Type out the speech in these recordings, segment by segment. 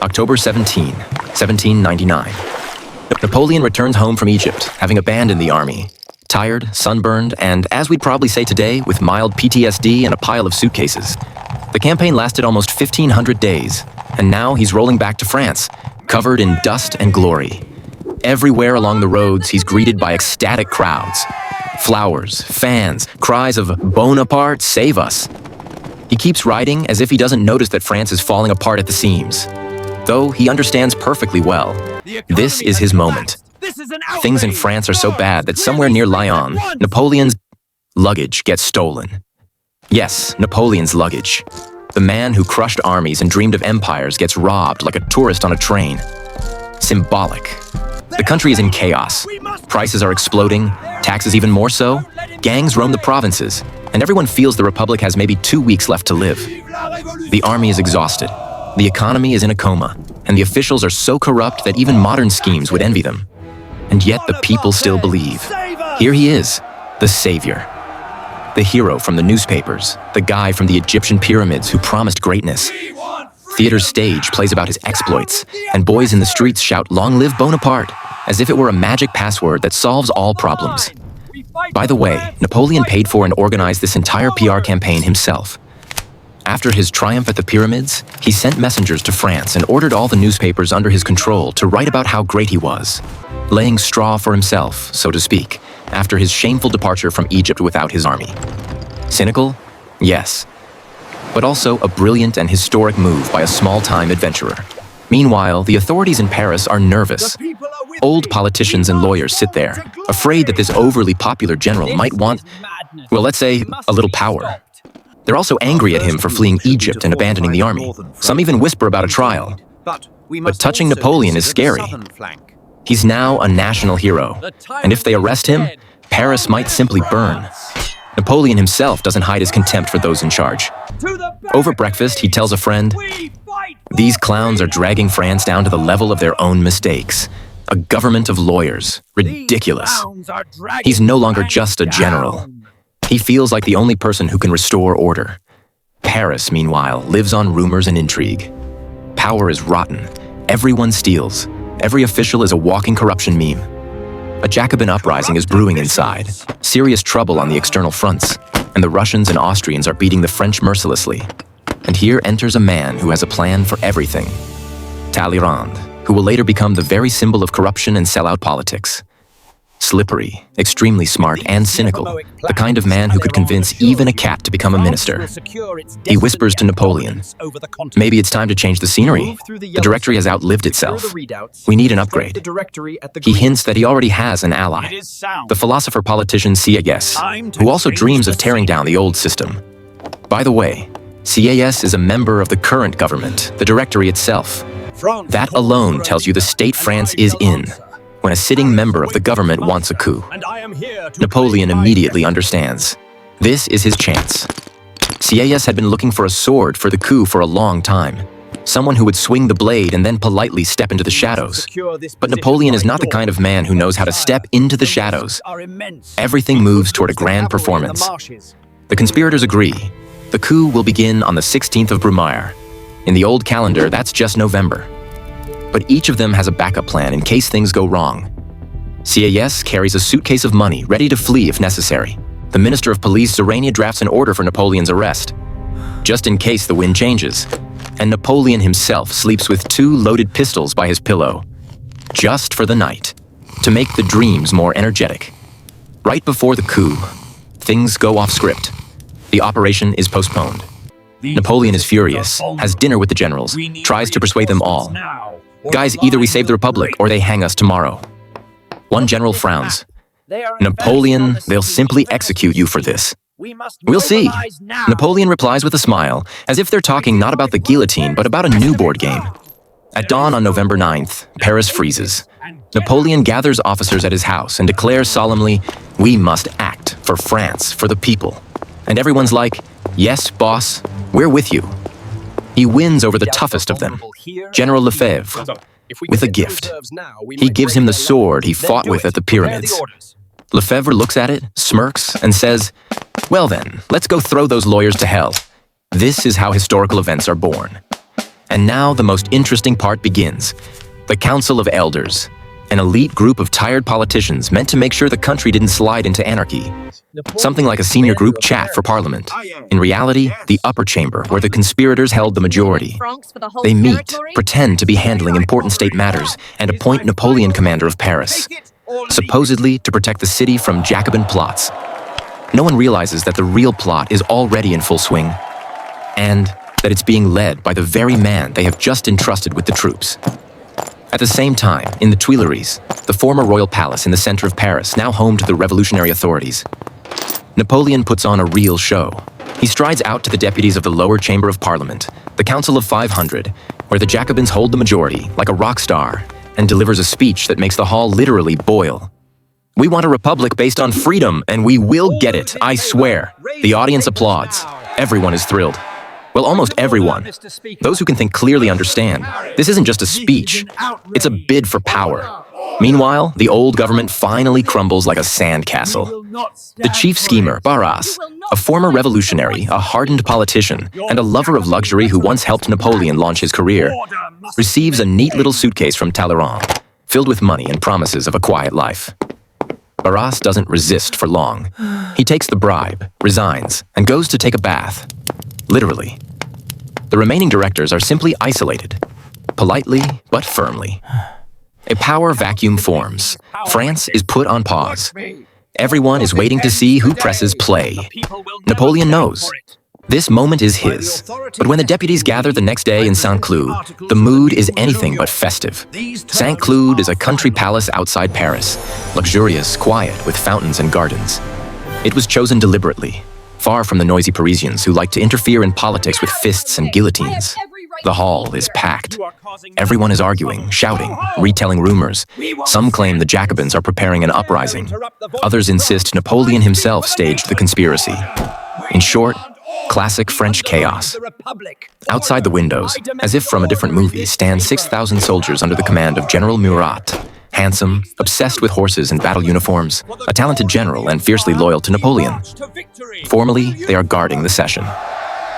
October 17, 1799. Napoleon returns home from Egypt, having abandoned the army. Tired, sunburned, and, as we'd probably say today, with mild PTSD and a pile of suitcases. The campaign lasted almost 1,500 days, and now he's rolling back to France, covered in dust and glory. Everywhere along the roads, he's greeted by ecstatic crowds. Flowers, fans, cries of "Bonaparte, save us!" He keeps riding as if he doesn't notice that France is falling apart at the seams. Though he understands perfectly well, this is his moment. Things in France are so bad that somewhere near Lyon, Napoleon's luggage gets stolen. Yes, Napoleon's luggage. The man who crushed armies and dreamed of empires gets robbed like a tourist on a train. Symbolic. The country is in chaos. Prices are exploding, taxes even more so. Gangs roam the provinces, and everyone feels the Republic has maybe 2 weeks left to live. The army is exhausted. The economy is in a coma, and the officials are so corrupt that even modern schemes would envy them. And yet the people still believe. Here he is, the savior. The hero from the newspapers, the guy from the Egyptian pyramids who promised greatness. Theater's stage plays about his exploits, and boys in the streets shout "Long live Bonaparte," as if it were a magic password that solves all problems. By the way, Napoleon paid for and organized this entire PR campaign himself. After his triumph at the pyramids, he sent messengers to France and ordered all the newspapers under his control to write about how great he was, laying straw for himself, so to speak, after his shameful departure from Egypt without his army. Cynical? Yes. But also a brilliant and historic move by a small-time adventurer. Meanwhile, the authorities in Paris are nervous. Old politicians and lawyers sit there, afraid that this overly popular general might want, well, let's say, a little power. They're also angry at him for fleeing Egypt and abandoning the army. Some even whisper about a trial. But touching Napoleon is scary. He's now a national hero, and if they arrest him, Paris might simply burn. Napoleon himself doesn't hide his contempt for those in charge. Over breakfast, he tells a friend, "These clowns are dragging France down to the level of their own mistakes. A government of lawyers. Ridiculous. He's no longer just a general. He feels like the only person who can restore order. Paris, meanwhile, lives on rumors and intrigue. Power is rotten. Everyone steals. Every official is a walking corruption meme. A Jacobin uprising is brewing inside. Serious trouble on the external fronts. And the Russians and Austrians are beating the French mercilessly. And here enters a man who has a plan for everything. Talleyrand, who will later become the very symbol of corruption and sellout politics. Slippery, extremely smart, and cynical, the kind of man who could convince even a cat to become a minister. He whispers to Napoleon, "Maybe it's time to change the scenery. The directory has outlived itself. We need an upgrade." He hints that he already has an ally, the philosopher-politician CAS, who also dreams of tearing down the old system. By the way, CAS is a member of the current government, the directory itself. That alone tells you the state France is in, when a sitting member of the government wants a coup. Napoleon immediately understands. This is his chance. CAS had been looking for a sword for the coup for a long time. Someone who would swing the blade and then politely step into the shadows. But Napoleon is not the kind of man who knows how to step into the shadows. Everything moves toward a grand performance. The conspirators agree. The coup will begin on the 16th of Brumaire. In the old calendar, that's just November. But each of them has a backup plan in case things go wrong. CAS carries a suitcase of money ready to flee if necessary. The Minister of Police, Serenia, drafts an order for Napoleon's arrest, just in case the wind changes. And Napoleon himself sleeps with 2 loaded pistols by his pillow, just for the night, to make the dreams more energetic. Right before the coup, things go off script. The operation is postponed. Napoleon is furious, has dinner with the generals, tries to persuade them all. "Guys, either we save the Republic or they hang us tomorrow." One general frowns. "Napoleon, they'll simply execute you for this." "We'll see." Napoleon replies with a smile, as if they're talking not about the guillotine, but about a new board game. At dawn on November 9th, Paris freezes. Napoleon gathers officers at his house and declares solemnly, "We must act for France, for the people." And everyone's like, "Yes, boss, we're with you." He wins over the toughest of them, General Lefebvre, with a gift. He gives him the sword he fought with at the pyramids. Lefebvre looks at it, smirks, and says, "Well then, let's go throw those lawyers to hell." This is how historical events are born. And now the most interesting part begins. The Council of Elders, an elite group of tired politicians meant to make sure the country didn't slide into anarchy. Something like a senior group chat for Parliament. In reality, the upper chamber, where the conspirators held the majority. They meet, pretend to be handling important state matters, and appoint Napoleon commander of Paris, supposedly to protect the city from Jacobin plots. No one realizes that the real plot is already in full swing, and that it's being led by the very man they have just entrusted with the troops. At the same time, in the Tuileries, the former royal palace in the center of Paris, now home to the revolutionary authorities, Napoleon puts on a real show. He strides out to the deputies of the lower chamber of Parliament, the Council of 500, where the Jacobins hold the majority, like a rock star, and delivers a speech that makes the hall literally boil. "We want a republic based on freedom, and we will get it, I swear." The audience applauds. Everyone is thrilled. Well, almost everyone. Those who can think clearly understand. This isn't just a speech. It's a bid for power. Meanwhile, the old government finally crumbles like a sandcastle. The chief schemer, Barras, a former revolutionary, a hardened politician, and a lover of luxury who once helped Napoleon launch his career, receives a neat little suitcase from Talleyrand, filled with money and promises of a quiet life. Barras doesn't resist for long. He takes the bribe, resigns, and goes to take a bath. Literally. The remaining directors are simply isolated, politely but firmly. A power vacuum forms. France is put on pause. Everyone is waiting to see who presses play. Napoleon knows. This moment is his. But when the deputies gather the next day in Saint-Cloud, the mood is anything but festive. Saint-Cloud is a country palace outside Paris, luxurious, quiet, with fountains and gardens. It was chosen deliberately, far from the noisy Parisians who like to interfere in politics with fists and guillotines. The hall is packed. Everyone is arguing, shouting, retelling rumors. Some claim the Jacobins are preparing an uprising. Others insist Napoleon himself staged the conspiracy. In short, classic French chaos. Outside the windows, as if from a different movie, stand 6,000 soldiers under the command of General Murat. Handsome, obsessed with horses and battle uniforms, a talented general and fiercely loyal to Napoleon. Formally, they are guarding the session.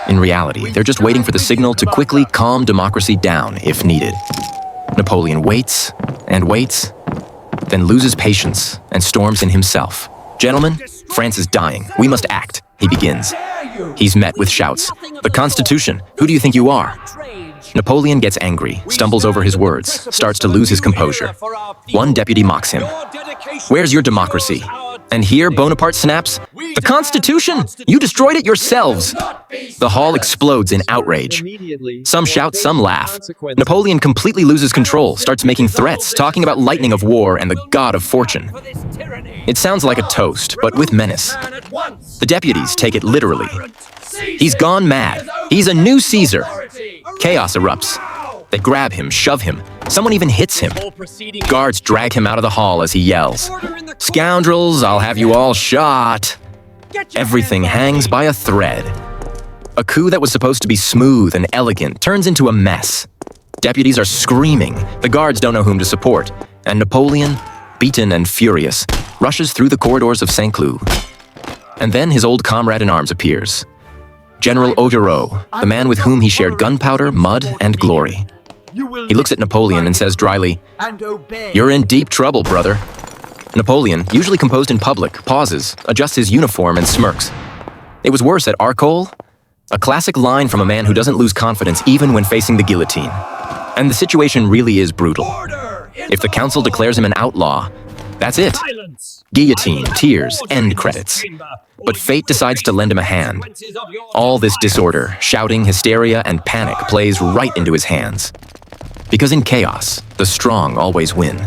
In reality, they're just waiting for the signal to quickly calm democracy down if needed. Napoleon waits and waits, then loses patience and storms in himself. "Gentlemen, France is dying. We must act," he begins. He's met with shouts. "The Constitution! Who do you think you are?" Napoleon gets angry, stumbles over his words, starts to lose his composure. One deputy mocks him. "Where's your democracy?" And here Bonaparte snaps, "The Constitution! You destroyed it yourselves!" The hall explodes in outrage. Some shout, some laugh. Napoleon completely loses control, starts making threats, talking about lightning of war and the god of fortune. It sounds like a toast, but with menace. The deputies take it literally. He's gone mad. He's a new Caesar. Chaos erupts. They grab him, shove him. Someone even hits him. Guards drag him out of the hall as he yells, "Scoundrels, I'll have you all shot." Everything hangs by a thread. A coup that was supposed to be smooth and elegant turns into a mess. Deputies are screaming. The guards don't know whom to support. And Napoleon, beaten and furious, rushes through the corridors of Saint-Cloud. And then his old comrade in arms appears. General Augereau, the man with whom he shared gunpowder, mud, and glory. He looks at Napoleon and says dryly, "You're in deep trouble, brother." Napoleon, usually composed in public, pauses, adjusts his uniform, and smirks. It was worse at Arcole. A classic line from a man who doesn't lose confidence even when facing the guillotine. And the situation really is brutal. If the council declares him an outlaw, that's it. Guillotine, tears, end credits. But fate decides to lend him a hand. All this disorder, shouting, hysteria, and panic plays right into his hands. Because in chaos, the strong always win.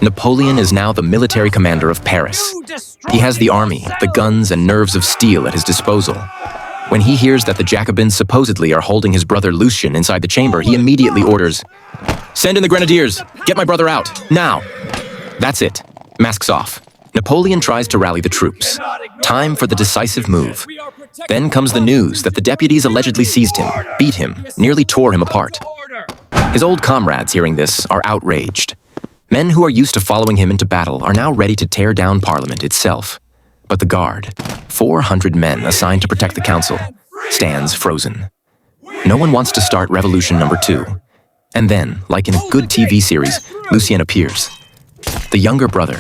Napoleon is now the military commander of Paris. He has the army, the guns, and nerves of steel at his disposal. When he hears that the Jacobins supposedly are holding his brother Lucien inside the chamber, he immediately orders, "Send in the grenadiers! Get my brother out, now!" That's it. Masks off. Napoleon tries to rally the troops. Time for the decisive move. Then comes the news that the deputies allegedly seized him, beat him, nearly tore him apart. His old comrades, hearing this, are outraged. Men who are used to following him into battle are now ready to tear down Parliament itself. But the guard, 400 men assigned to protect the council, stands frozen. No one wants to start revolution number 2. And then, like in a good TV series, Lucien appears. The younger brother,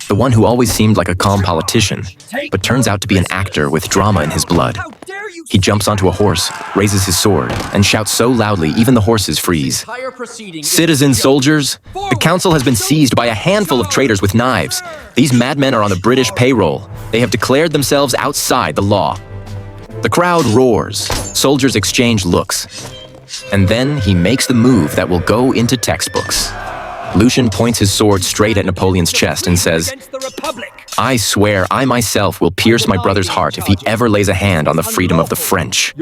the one who always seemed like a calm politician, but turns out to be an actor with drama in his blood. He jumps onto a horse, raises his sword, and shouts so loudly even the horses freeze. Citizen soldiers, the council has been seized by a handful of traitors with knives. These madmen are on the British payroll. They have declared themselves outside the law. The crowd roars. Soldiers exchange looks. And then he makes the move that will go into textbooks. Lucien points his sword straight at Napoleon's chest and says, "I swear I myself will pierce my brother's heart if he ever lays a hand on the freedom of the French."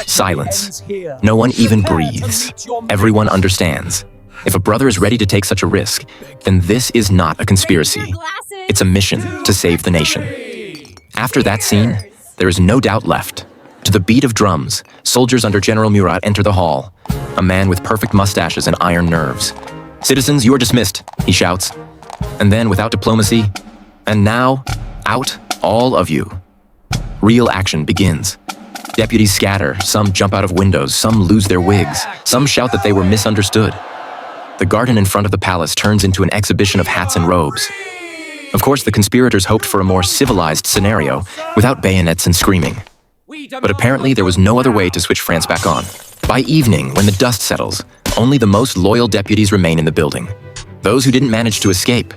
Silence. No one even breathes. Everyone understands. If a brother is ready to take such a risk, then this is not a conspiracy. It's a mission to save the nation. After that scene, there is no doubt left. To the beat of drums, soldiers under General Murat enter the hall, a man with perfect mustaches and iron nerves. "Citizens, you are dismissed," he shouts. And then, without diplomacy, "And now, out, all of you." Real action begins. Deputies scatter, some jump out of windows, some lose their wigs, some shout that they were misunderstood. The garden in front of the palace turns into an exhibition of hats and robes. Of course, the conspirators hoped for a more civilized scenario, without bayonets and screaming. But apparently there was no other way to switch France back on. By evening, when the dust settles, only the most loyal deputies remain in the building. Those who didn't manage to escape.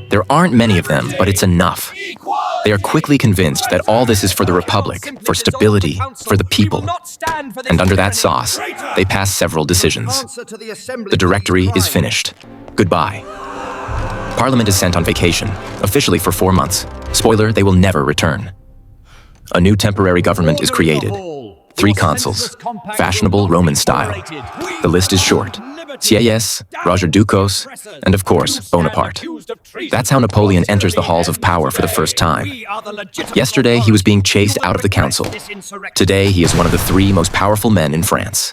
There aren't many of them, but it's enough. They are quickly convinced that all this is for the Republic, for stability, for the people. And under that sauce, they pass several decisions. The Directory is finished. Goodbye. Parliament is sent on vacation, officially for 4 months. Spoiler, they will never return. A new temporary government is created. 3 consuls, fashionable Roman style. The list is short. Sieyès, Roger Ducos, and of course, Bonaparte. That's how Napoleon enters the halls of power for the first time. Yesterday, he was being chased out of the council. Today, he is one of the 3 most powerful men in France.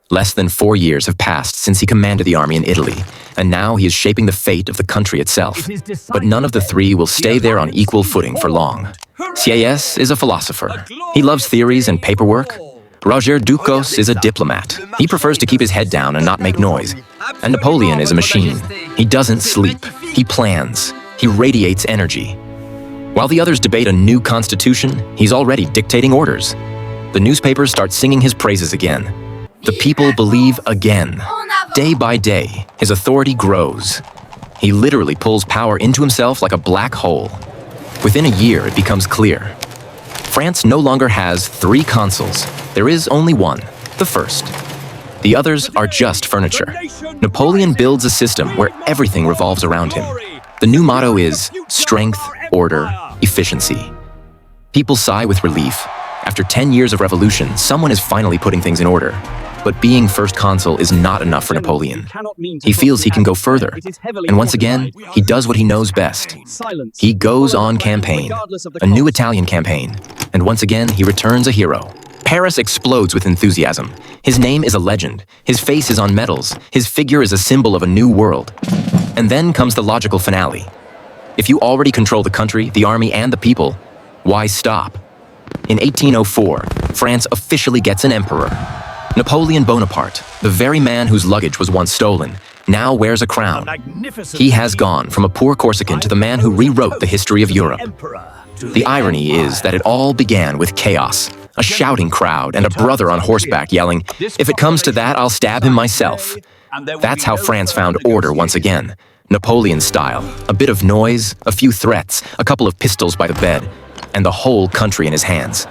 Less than 4 years have passed since he commanded the army in Italy, and now he is shaping the fate of the country itself. But none of the 3 will stay there on equal footing for long. Sieyès is a philosopher. He loves theories and paperwork. Roger Ducos is a diplomat. He prefers to keep his head down and not make noise. And Napoleon is a machine. He doesn't sleep. He plans. He radiates energy. While the others debate a new constitution, he's already dictating orders. The newspapers start singing his praises again. The people believe again. Day by day, his authority grows. He literally pulls power into himself like a black hole. Within a year, it becomes clear. France no longer has 3 consuls. There is only one, the first. The others are just furniture. Napoleon builds a system where everything revolves around him. The new motto is strength, order, efficiency. People sigh with relief. After 10 years of revolution, someone is finally putting things in order. But being first consul is not enough for Napoleon. He feels he can go further. And once again, he does what he knows best. He goes on campaign, a new Italian campaign. And once again, he returns a hero. Paris explodes with enthusiasm. His name is a legend. His face is on medals. His figure is a symbol of a new world. And then comes the logical finale. If you already control the country, the army, and the people, why stop? In 1804, France officially gets an emperor. Napoleon Bonaparte, the very man whose luggage was once stolen, now wears a crown. He has gone from a poor Corsican to the man who rewrote the history of Europe. The irony is that it all began with chaos, a shouting crowd and a brother on horseback yelling, "If it comes to that, I'll stab him myself." That's how France found order once again, Napoleon style. A bit of noise, a few threats, a couple of pistols by the bed, and the whole country in his hands.